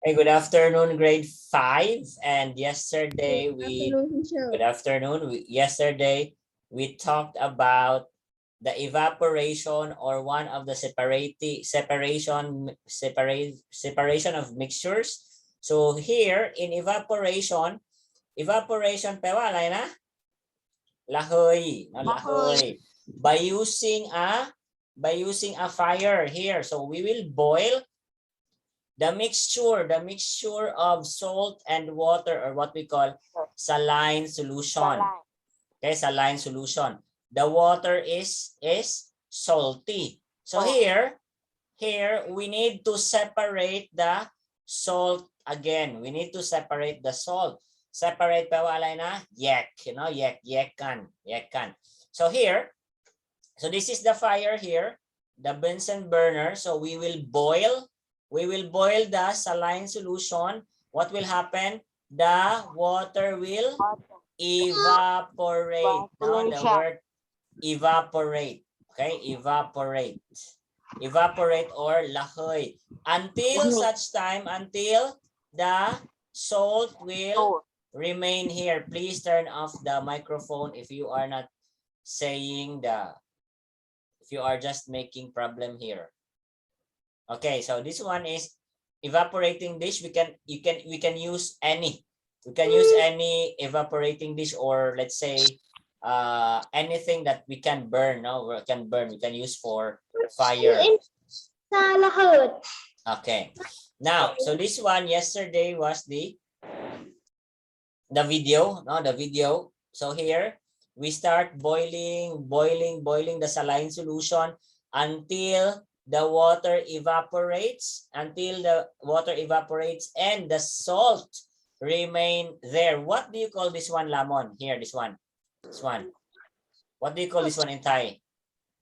Hey, good afternoon, grade 5. And yesterday good afternoon. Yesterday we talked about the evaporation or one of the separation of mixtures. So here in evaporation pewalay na lahoy, no, lahoy. By using a fire here. So we will boil the mixture of salt and water, or what we call saline solution. Okay, saline solution. The water is salty. So here we need to separate the salt again. We need to separate the salt. Separate pa walay na yek, yekan. So here, so this is the fire here, the Bunsen burner. So we will boil the saline solution. What will happen? The water will evaporate. No, the word evaporate. Okay, evaporate or lahoy until such time until the salt will remain here. Please turn off the microphone if you are not saying if you are just making problem here. Okay, so this one is evaporating dish. We can use any. We can use any evaporating dish, or let's say anything that we can burn. No, we can use for fire. Okay. Now, so this one yesterday was the video, no, the video. So here we start boiling the saline solution until the water evaporates, and the salt remain there. What do you call this one, Lamon? Here, this one. What do you call this one in Thai?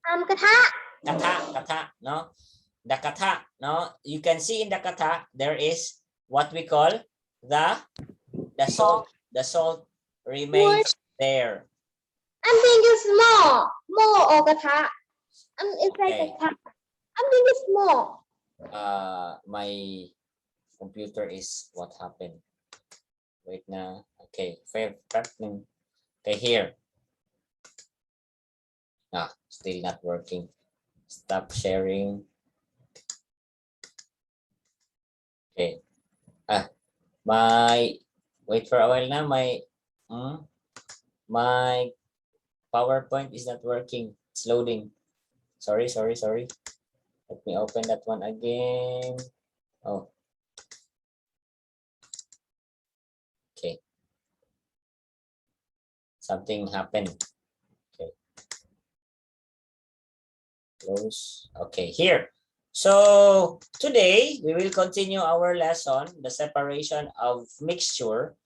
Kata, no? The kata, no? You can see in the kata, there is what we call the salt. The salt remains there. I'm thinking small. More or kata. It's like Okay. a kata. I'm thinking small. My computer is what happened. Wait now. Okay, okay, here. Still not working. Stop sharing. Okay. Wait for a while now. My PowerPoint is not working. It's loading. Sorry. Let me open that one again. Oh. Okay. Something happened. Okay. Close. Okay, here. So today we will continue our lesson, the separation of mixture.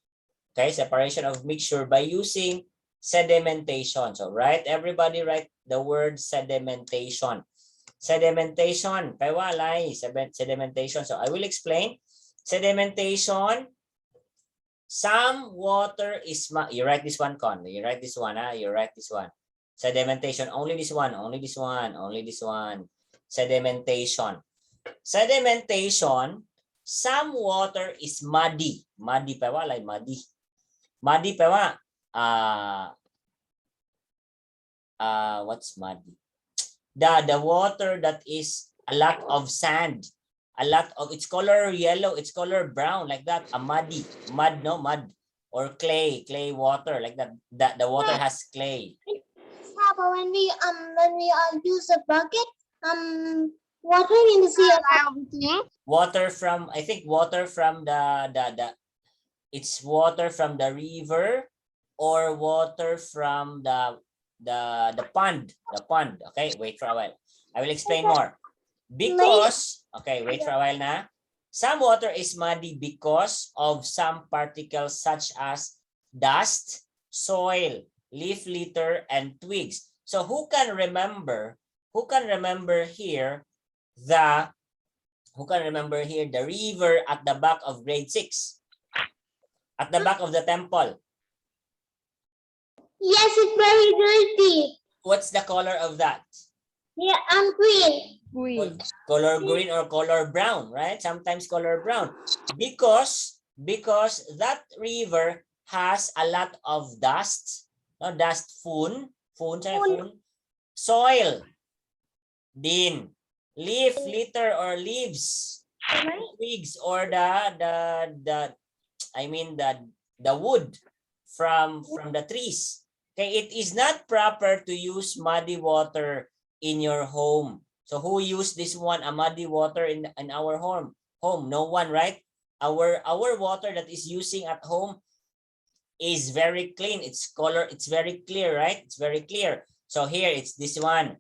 Okay, separation of mixture by using sedimentation. So everybody write the word sedimentation. Sedimentation, pewalay, sedimentation. So I will explain. Sedimentation, some water is, you write this one, Con. You write this one, you write this one. Sedimentation, only this one. Sedimentation. Sedimentation, some water is muddy. Muddy pewalay, muddy. Muddy pewa. What's muddy? The water that is a lot of sand, it's color yellow, it's color brown, like that. A mud, or clay water, like that. The water has clay. But when we use a bucket, water in the sea. Water from, I think water from it's water from the river, or water from the pond. Okay, wait for a while. I will explain more. Because, okay, wait for a while na. Some water is muddy because of some particles such as dust, soil, leaf litter, and twigs. So who can remember here the river at the back of grade 6? At the back of the temple. Yes, it's very dirty. What's the color of that? Yeah, green. Green. Color green or color brown, right? Sometimes color brown because that river has a lot of dust, no dust, phun, soil, din, leaf, litter or leaves, twigs or the I mean the wood from the trees. Okay, it is not proper to use muddy water in your home. So who used this one, a muddy water in our home? No one, right? Our water that is using at home is very clean. It's very clear, right? It's very clear. So here it's this one.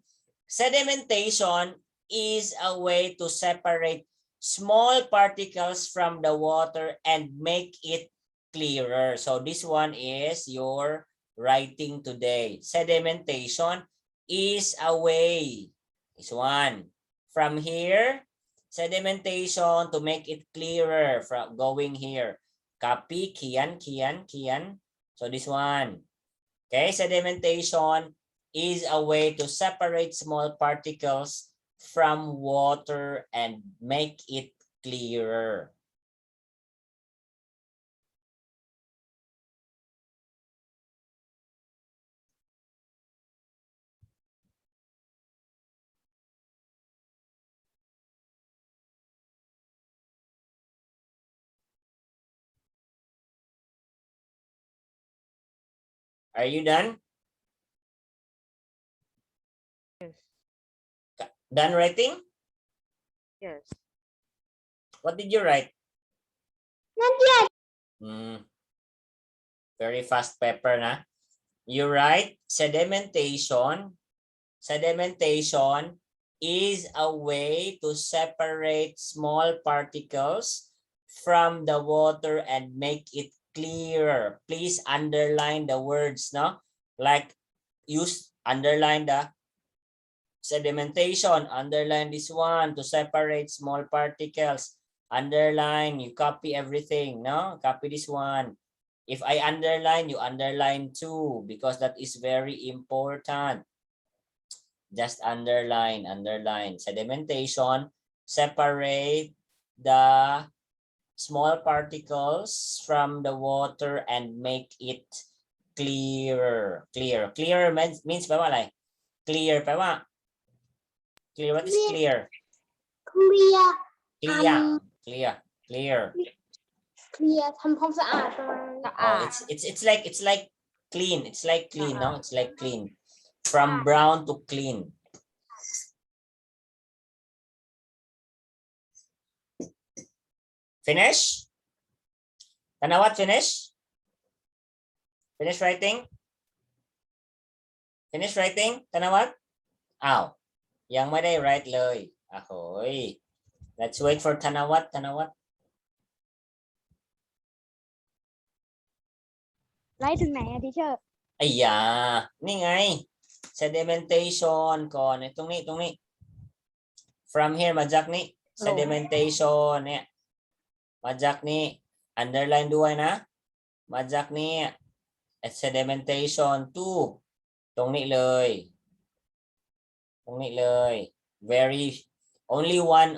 Sedimentation is a way to separate small particles from the water and make it clearer. So this one is your writing today. Sedimentation is a way. This one. From here, sedimentation to make it clearer from going here. Copy, kian. So this one. Okay, sedimentation is a way to separate small particles from water and make it clearer. Are you done? Yes. Done writing? Yes. What did you write? Not yet. Very fast pepper, na? You write sedimentation. Sedimentation is a way to separate small particles from the water and make it clearer. Please underline the words, no? Like underline the sedimentation, underline this one to separate small particles. Underline, you copy everything, no? Copy this one. If I underline, you underline too, because that is very important. Just underline. Sedimentation, separate the small particles from the water and make it clearer. Clearer means แปลว่าอะไร clear แปลว่า clear. What is clear? Clear. Clear. ทำความสะอาดประมาณ Oh, it's like clean. It's like clean, no? It's like clean. From brown to clean. Finish? Tanawat, finish? Finish writing? Finish writing? Tanawat? อ้าว ยังไม่ได้ write เลยอ่ะโหย Let's wait for Tanawat.ไล่ถึงไหนอะทีเชอร์ ไอ้ยา นี่ไง sedimentation ก่อนตรงนี้ from here มาจากนี้ sedimentation เนี่ย มาจากนี้ underline ด้วยนะ มาจากนี้ sedimentation ตรงนี้เลย very only one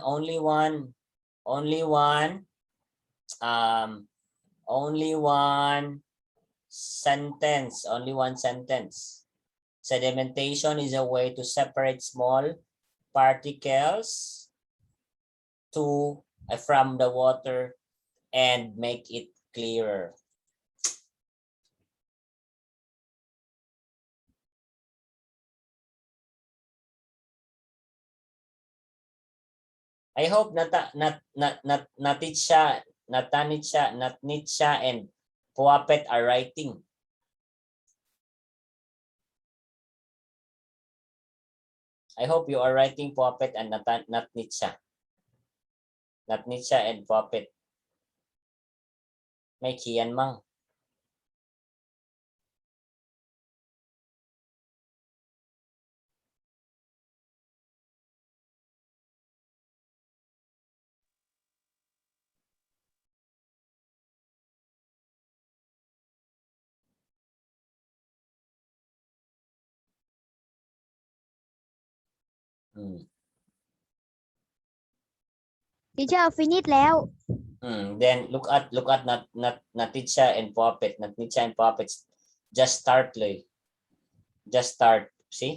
sentence. Sedimentation is a way to separate small particles from the water and make it clearer. I hope Natitsha and Puapet are writing. I hope you are writing Puapet and Natnitsha. Natnitsha and Puapet. ไม่เขียนมั่ง Hmm. teacher finish แล้ว Then look at Natisha and Puppet. Natisha and Puppet just start เลย just start. See?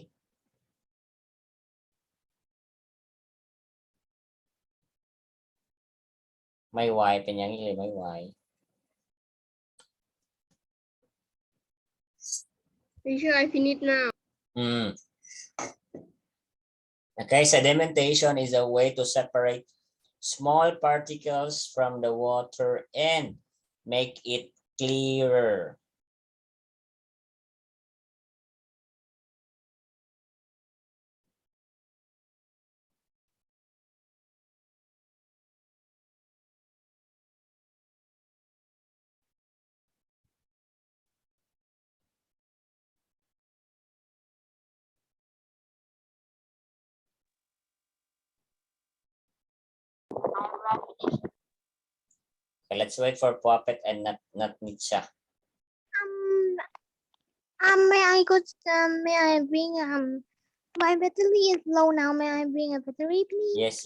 ไม่ไหวเป็นอย่างนี้เลยไม่ไหว Teacher, I finish now. Okay, sedimentation is a way to separate small particles from the water and make it clearer. Okay, let's wait for Puppet and not Nietzsche. May I go? May I bring my battery is low now. May I bring a battery, please? Yes.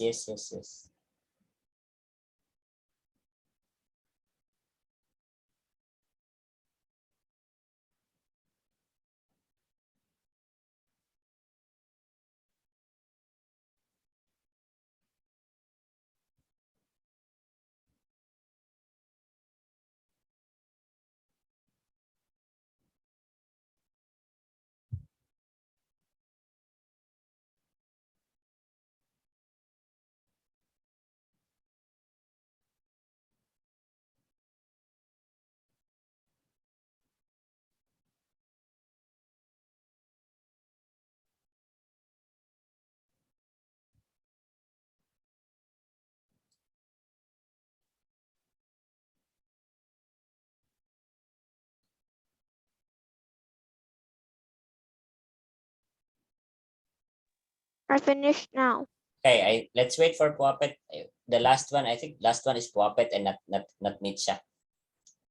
I finished now. Okay, let's wait for Puppet. The last one, I think last one is Puppet and not Nietzsche.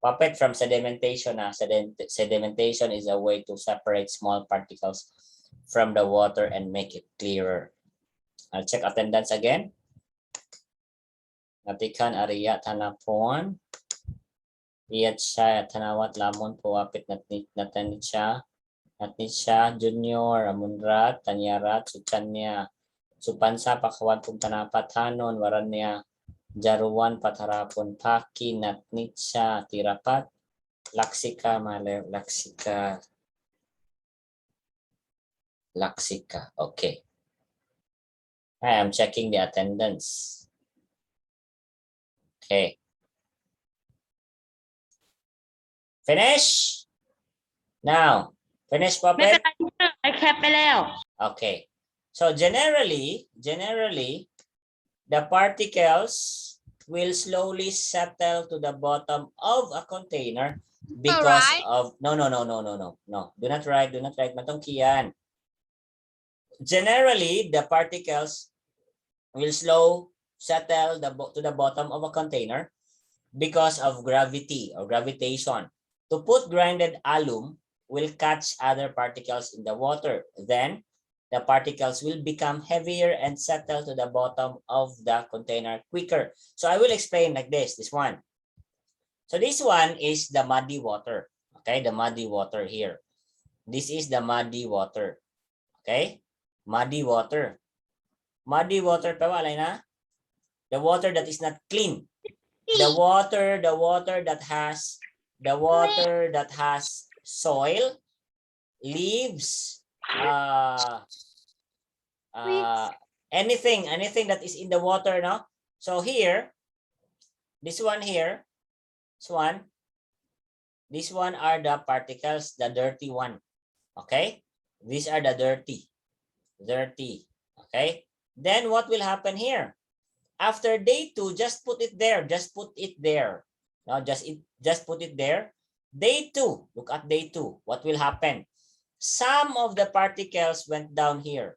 Puppet from sedimentation. Sedimentation is a way to separate small particles from the water and make it clearer. I'll check attendance again. Natikan Arya Tanapon. Iyat siya Tanawat Lamon Puwapit Natanitsya. Natisha Junior Amunrat Tanyarat Sukanya Supansa Pakawan Pumtanapat Hanon Waranya Jaruan Patharapon Paki Natnitsya Tirapat Laksika Male Laksika. Okay. I am checking the attendance. Okay. Finish? Now, finish, Puppet? I kept it out. Okay. So generally, the particles will slowly settle to the bottom of a container because of no. Do not write matongkian. Generally, the particles will settle to the bottom of a container because of gravity or gravitation. To put grinded alum will catch other particles in the water. Then the particles will become heavier and settle to the bottom of the container quicker. So I will explain like this one. So this one is the muddy water. Okay, the muddy water here. This is the muddy water. Okay, muddy water. Muddy water pa wala na? The water that is not clean. The water that has soil, leaves, anything that is in the water, no? So here, this one are the particles, the dirty one. Okay, these are the dirty. Okay, then what will happen here? After day 2, just put it there. No, just put it there. Day 2, look at day 2. What will happen? Some of the particles went down here.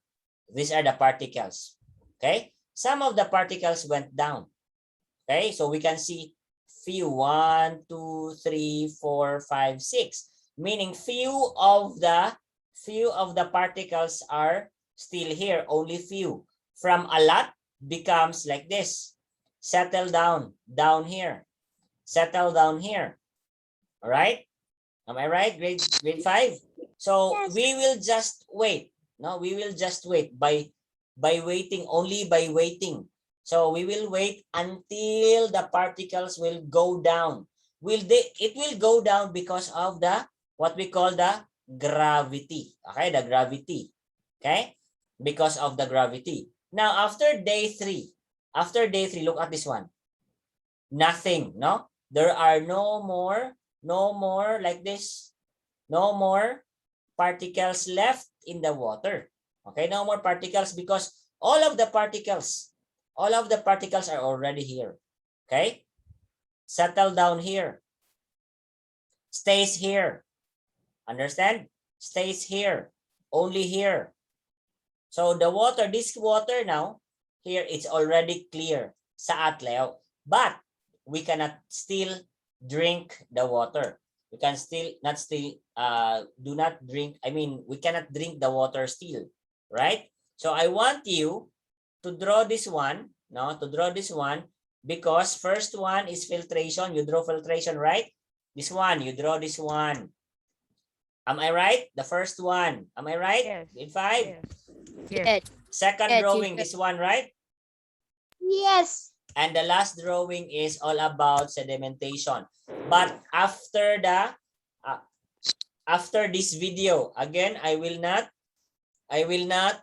These are the particles. Okay, some of the particles went down. Okay, so we can see few 1, 2, 3, 4, 5, 6. Meaning few of the particles are still here. Only few. From a lot becomes like this. settle down here. Settle down here. All right? Am I right? Grade 5. So Yes. we will just wait. No, we will just wait by waiting, only by waiting. So we will wait until the particles will go down. It will go down because of the what we call the gravity. Okay, the gravity. Okay? Because of the gravity. Now after day 3, look at this one. Nothing, no? There are no more like this. No more particles left in the water. Okay, no more particles because all of the particles are already here. Okay, settle down here, stays here. Understand? Stays here, only here. So the water, this water now, here it's already clear. Saat leo. But we cannot still drink the water. We can still do not drink. I mean, we cannot drink the water still, right? So I want you to draw this one, no, to draw this one, because first one is filtration. You draw filtration, right? This one, you draw this one. Am I right? The first one. Am I right? Yes. Grade 5. Yes. Yes. Second Yes, drawing, teacher. this one, right? Yes. And the last drawing is all about sedimentation. But after this video, again, I will not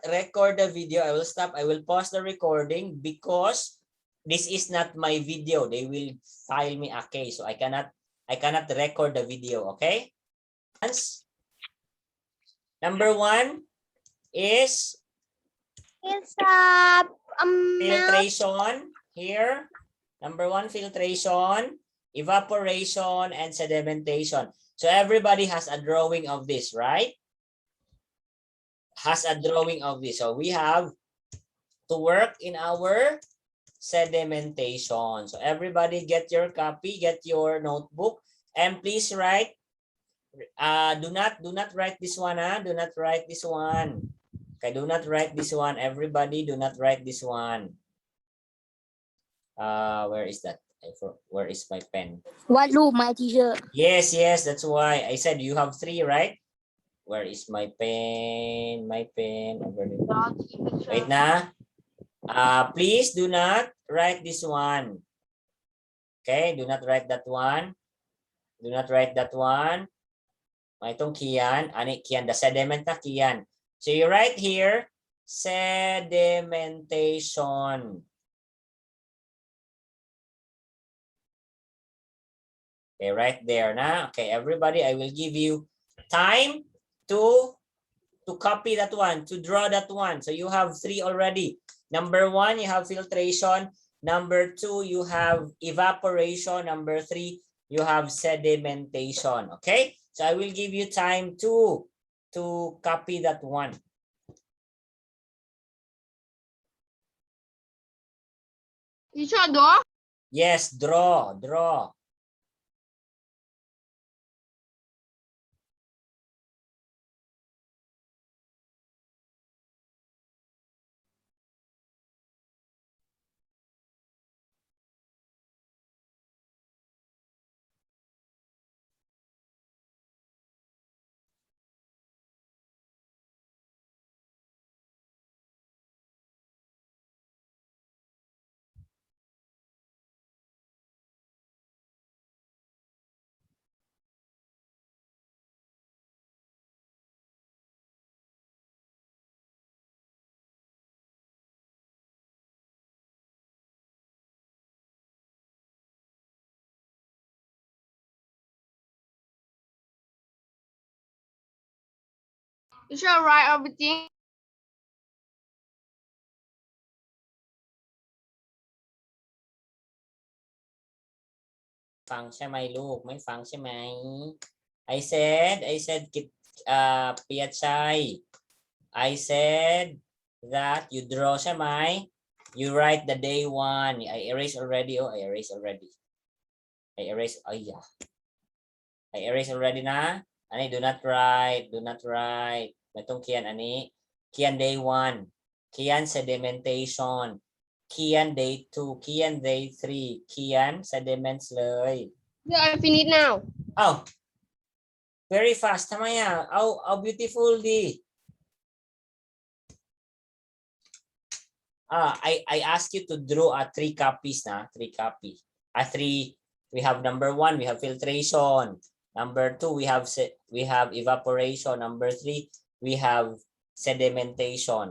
record the video. I will stop. I will pause the recording because this is not my video. They will file me a case, so I cannot record the video. Okay. Number 1 is It's filtration here. Number 1, filtration, evaporation, and sedimentation. So everybody has a drawing of this, right? Has a drawing of this. So we have to work in our sedimentation. So everybody get your copy, get your notebook, and please write. Do not write this one. Do not write this one. Okay, do not write this one. Everybody, do not write this one. Where is that? Where is my pen? What room, my teacher? Yes, that's why I said you have 3, right? Where is my pen? My pen. Wait na. Please do not write this one. Okay, do not write that one. Do not write that one. Itong kiyan, ani kiyan, the sediment na kiyan. So you write here, sedimentation. Okay, right there na. Okay, everybody, I will give you time to copy that one, to draw that one. So you have 3 already. Number 1, you have filtration. Number 2, you have evaporation. Number 3, you have sedimentation. Okay? So I will give you time to copy that one. Teacher, draw. Yes, draw. Teacher, write everything. ฟังใช่ไหมลูกไม่ฟังใช่ไหม I said Piyachay, I said that you drawใช่ไหม you write the day 1. I erase already. I erase already. I erase already na. Ani, do not write. May tong kiyan ani. Kiyan day 1. Kiyan sedimentation. Kian day 2 Kian day 3 Kian sediments เลย Yeah, I finish now. เอ้า very fast ทำไมอ่ะเอา beautiful ดี I ask you to draw 3 copies na 3 copy 3 we have number 1 we have filtration, number 2 we have evaporation, number 3 we have sedimentation.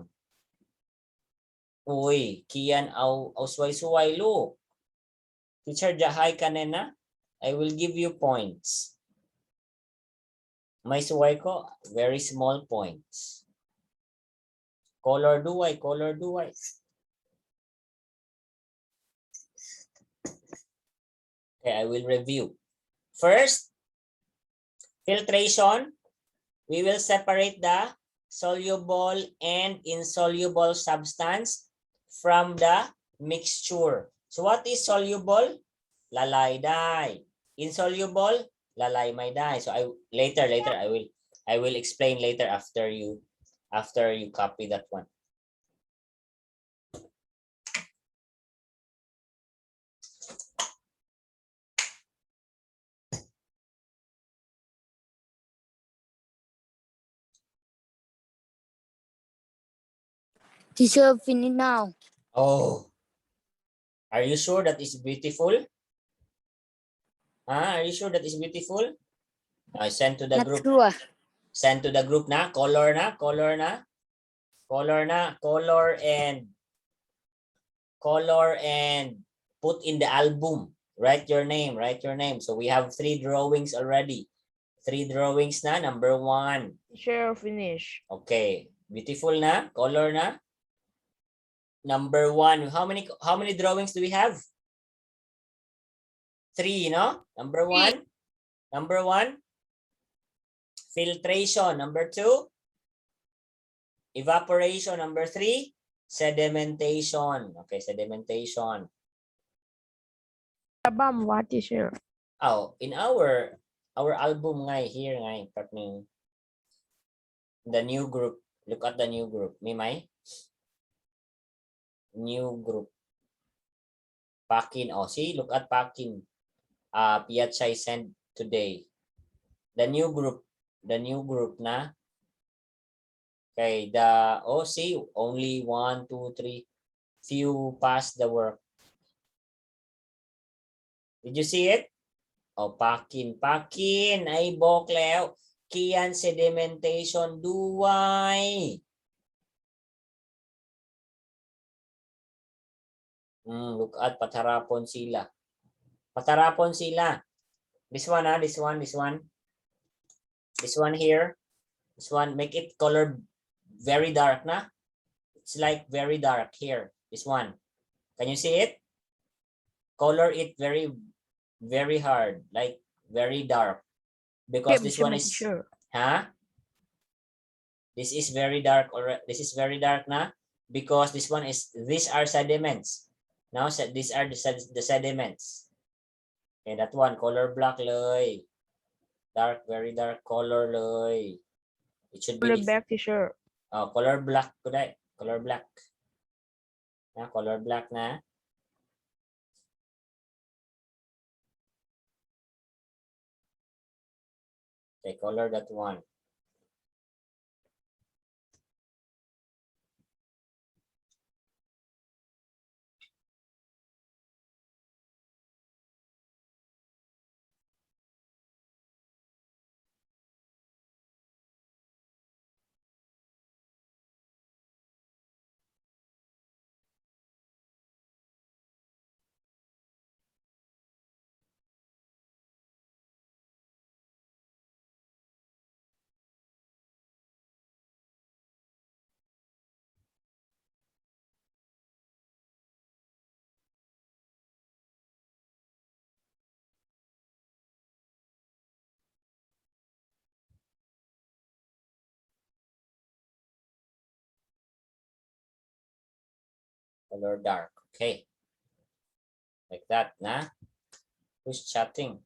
Uy, Kian au suway-suway look. Teacher jahay kanina, I will give you points. May suway ko, very small points. Color duway. Okay, I will review. First, filtration. We will separate the soluble and insoluble substance from the mixture. So what is soluble? Lalay dai. Insoluble? Lalay may dai. So later I will explain later after you copy that one. Teacher, finish now. Oh, are you sure that is beautiful? Are you sure that is beautiful? I send to the Not group. sure. Send to the group na. Color and put in the album. Write your name. So we have 3 drawings already. 3 drawings na. Number 1. Share finish. Okay. Beautiful na. Color na. Number 1. How many drawings do we have? 3, no? Number 1. Filtration. Number 2. Evaporation. Number 3. Sedimentation. Okay, sedimentation. Album what, teacher? Oh, in our album ngay here ngay partner. The new group. Look at the new group. May new group. Pakin. Oh, see, look at Pakin. Piachay sent today. The new group na. Okay, see, only 1, 2, 3. Few pass the work. Did you see it? Oh, Pakin. Ay, bok leo. Kian sedimentation duway. Look at patarapon sila. This one, this one. This one here. This one, make it color very dark na. It's like very dark here. This one. Can you see it? Color it very, very hard, like very dark. Because this one is, this is very dark, or this is very dark na. Because this one is, these are sediments. Now, these are the sediments. Okay, that one, color black loy. Dark, very dark color loy. It should be Color black, teacher. Oh, color black today. Color black. Color black na. Okay, color that one. Color dark. Okay. Like that, na? Who's chatting?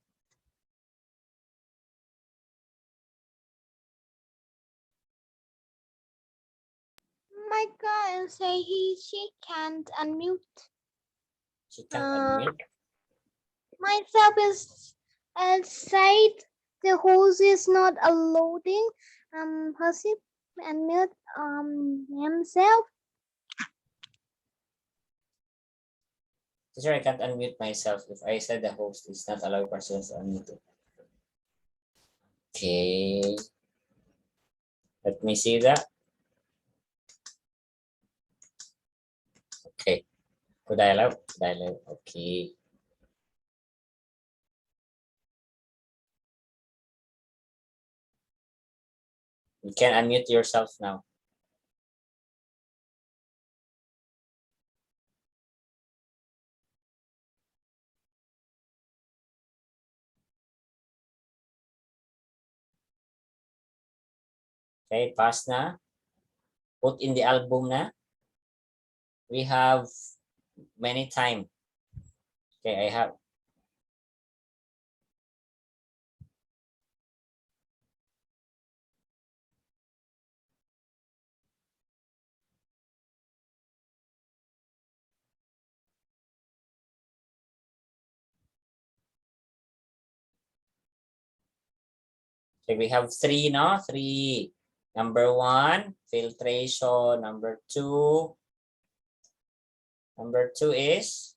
my God, say she can't unmute. She can't admit. Myself is said the host is not allowing herself unmute himself. Teacher, I can't unmute myself if I said the host is not allowing persons to unmute. Okay. Let me see that. Okay. Could I allow? Could I allow? Okay. You can unmute yourself now. Okay, pass na. Put in the album na. We have many time. Okay, I have. Okay, we have three, no? Three. Number one, filtration. Number two is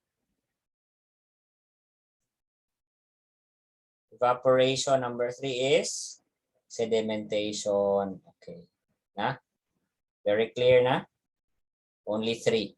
evaporation. Number three is sedimentation. Okay. Na? Very clear na? Only three.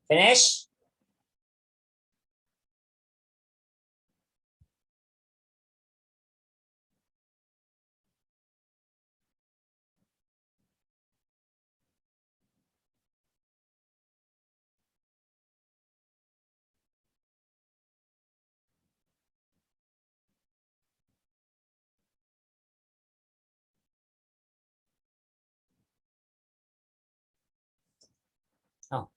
Finish? Oh.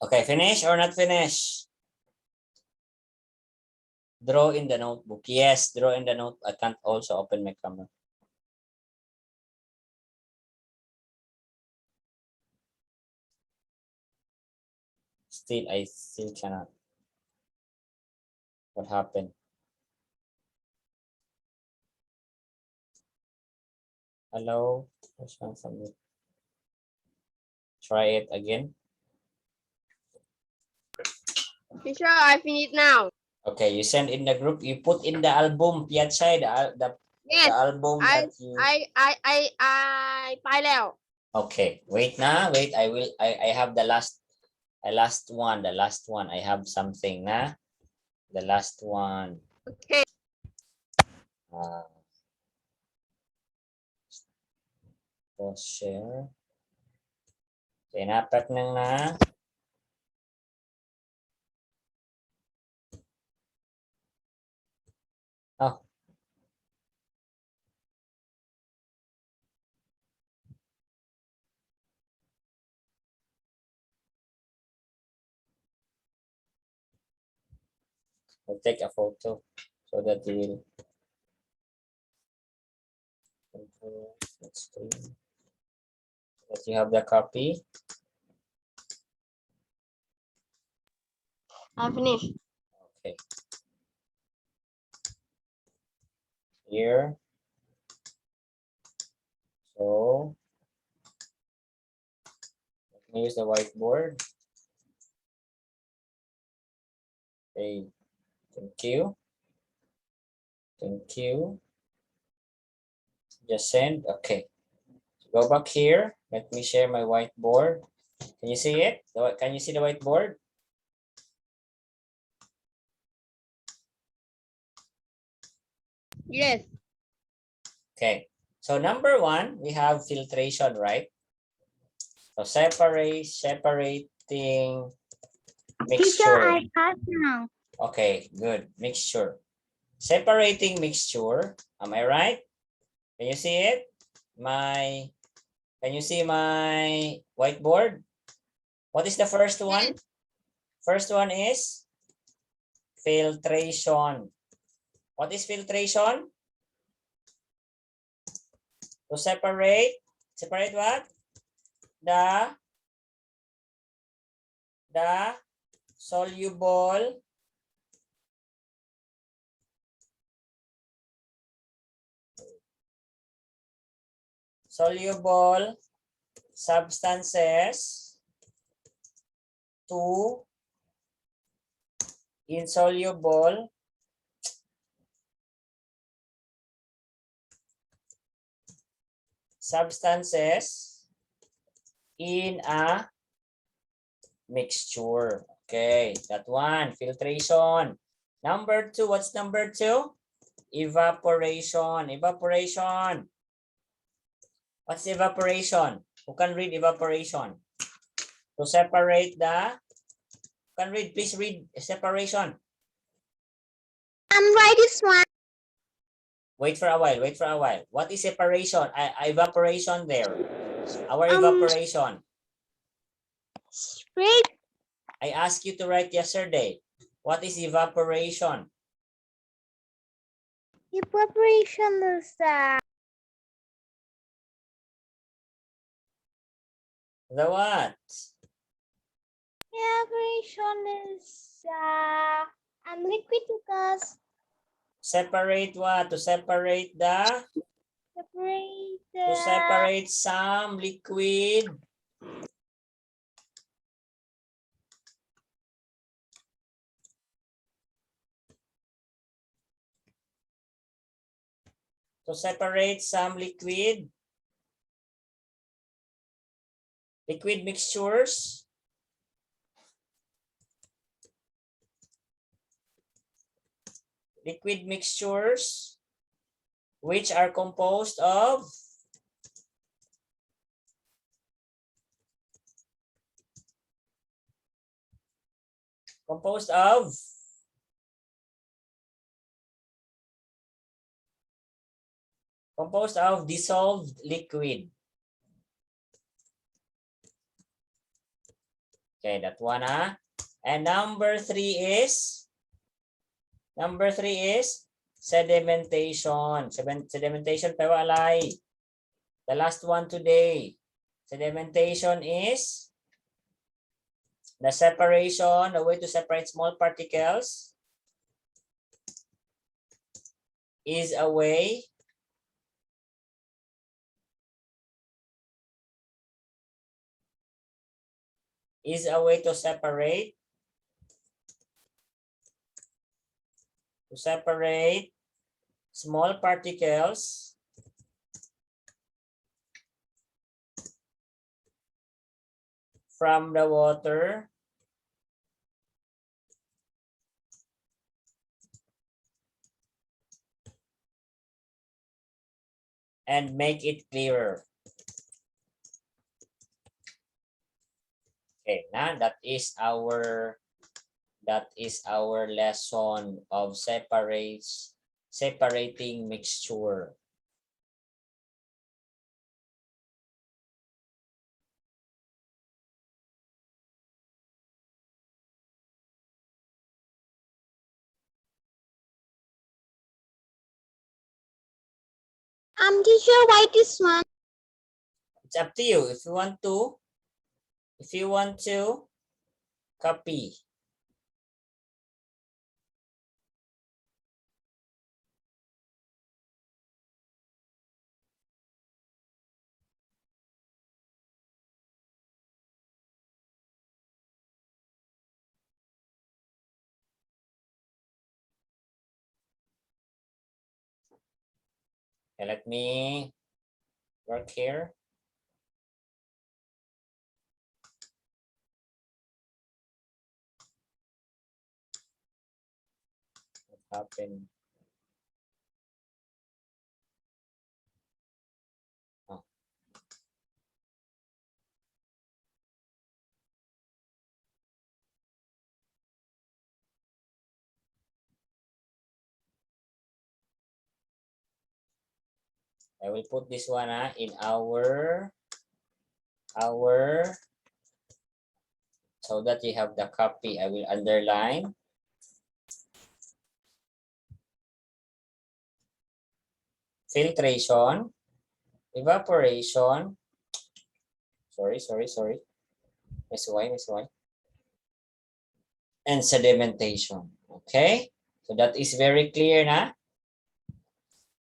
Okay, finish or not finish? Draw in the notebook. Yes, draw in the note. I can't also open my camera. I still cannot. What happened? Hello? Try it again. Teacher, I finished now. Okay, you send in the group. You put in the album. Piatsai, the Yes, album that you. I ไปแล้ว Okay, wait na. Wait, I have the last one. The last one. I have something na. The last one. Okay. Post share. Okay, napak nang na. Oh. I'll take a photo so that you will. Let's see. That you have the copy. I finished. Okay. Here. So let me use the whiteboard. Okay. Thank you. Thank you. Just send. Okay. Go back here. Let me share my whiteboard. Can you see it? Can you see the whiteboard? Yes. Okay. So number one, we have filtration, right? So separating Teacher, mixture. I pass now. Okay, good. Mixture. Separating mixture. Am I right? Can you see it? Can you see my whiteboard? What is the first one? First one is filtration. What is filtration? To separate what? The soluble substances to insoluble substances in a mixture. Okay, that one, filtration. Number two, what's number two? Evaporation. Evaporation. What's evaporation? Who can read evaporation? To separate the, who can read, please read separation. Write this one. Wait for a while, wait for a while. What is separation? Evaporation there. Our Um, evaporation. Straight I asked you to write yesterday. What is evaporation? evaporation is The what? evaporation is liquid because Separate what? To separate the, separate to separate some liquid. To separate some liquid mixtures. Liquid mixtures which are composed of dissolved liquid. Okay, that one. And number three is sedimentation. Sedimentation pa walay. The last one today. Sedimentation is the separation, the way to separate small particles is a way to separate small particles from the water and make it clearer. Okay, now that is our lesson of separating mixture. teacher, write this one. It's up to you if you want to copy. Okay, let me work here. What happened? Oh. I will put this one in our so that you have the copy. I will underline. Filtration, evaporation. Sorry. Miss Y. And sedimentation. Okay? So that is very clear na.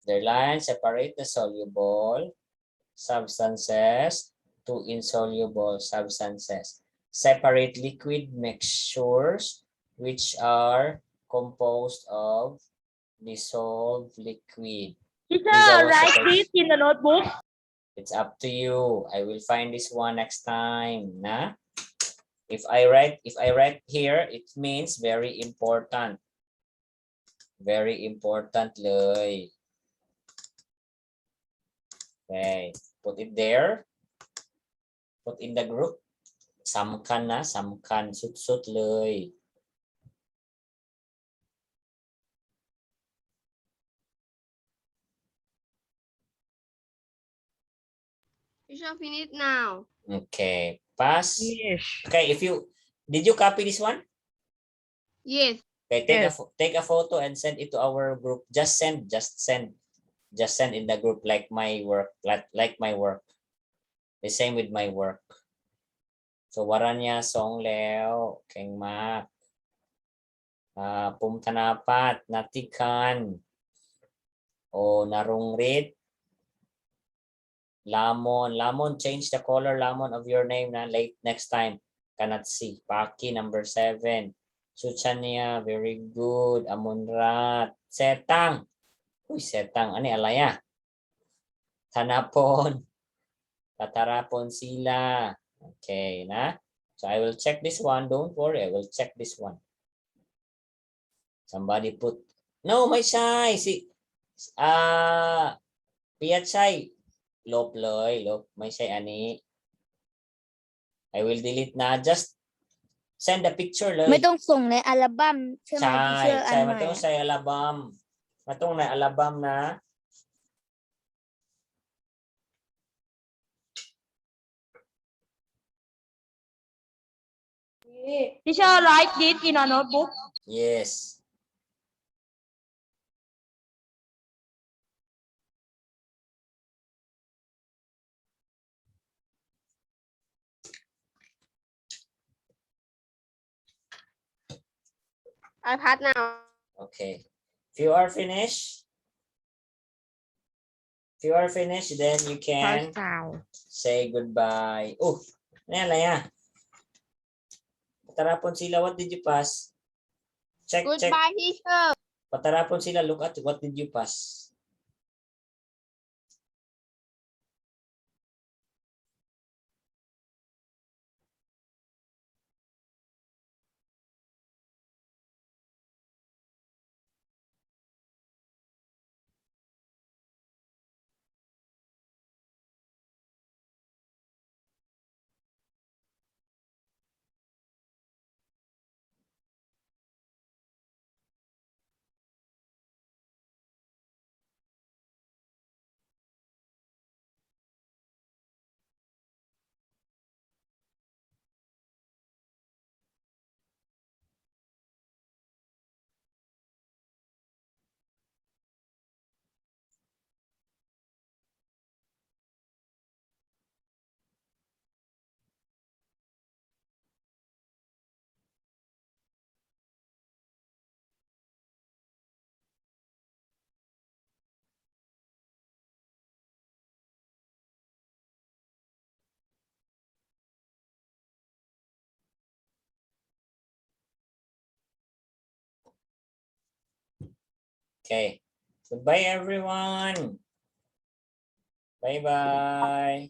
Their lines separate the soluble substances to insoluble substances. Separate liquid mixtures which are composed of dissolved liquid. These are what write separate- this in the notebook. It's up to you. I will find this one next time. Na? If I write here, it means very important. Very important เลย Okay, put it there. Put in the group. สำคัญนะสำคัญสุดๆเลย Teacher, finish now. Okay, pass. Yes. Okay, did you copy this one? Yes. Okay, take a photo and send it to our group. Just send in the group like my work, like my work. The same with my work. So วรัญญาสองแล้วเก่งมากปุมธนาปาสนัตติการโอนรงฤทธิ์ Lamon, change the color Lamon of your name na late next time. Cannot see. Paki number 7. Suchania, very good. Amunrat. Setang. Uy, Setang. Ani alaya? Tanapon. Katarapon sila. Okay, na? So I will check this one. Don't worry, I will check this one. Somebody put, no, may sai. Si, Piyat sai. ลบเลยลบไม่ใช่อันนี้ I will delete นะ just send the picture เลย ไม่ต้องส่งในอัลบั้มใช่ไหม ใช่ ที่เชื่ออั ใช่ น มัน ใหม่ ต้องใส่อัลบั้มมันต้องในอัลบั้มนะ Teacher write this in a notebook. yes I pass now. okay if you are finished then you can say goodbye oh ano yan Laya patarapon sila what did you pass check Goodbye, teacher. patarapon sila look at what did you pass okay goodbye everyone Bye bye.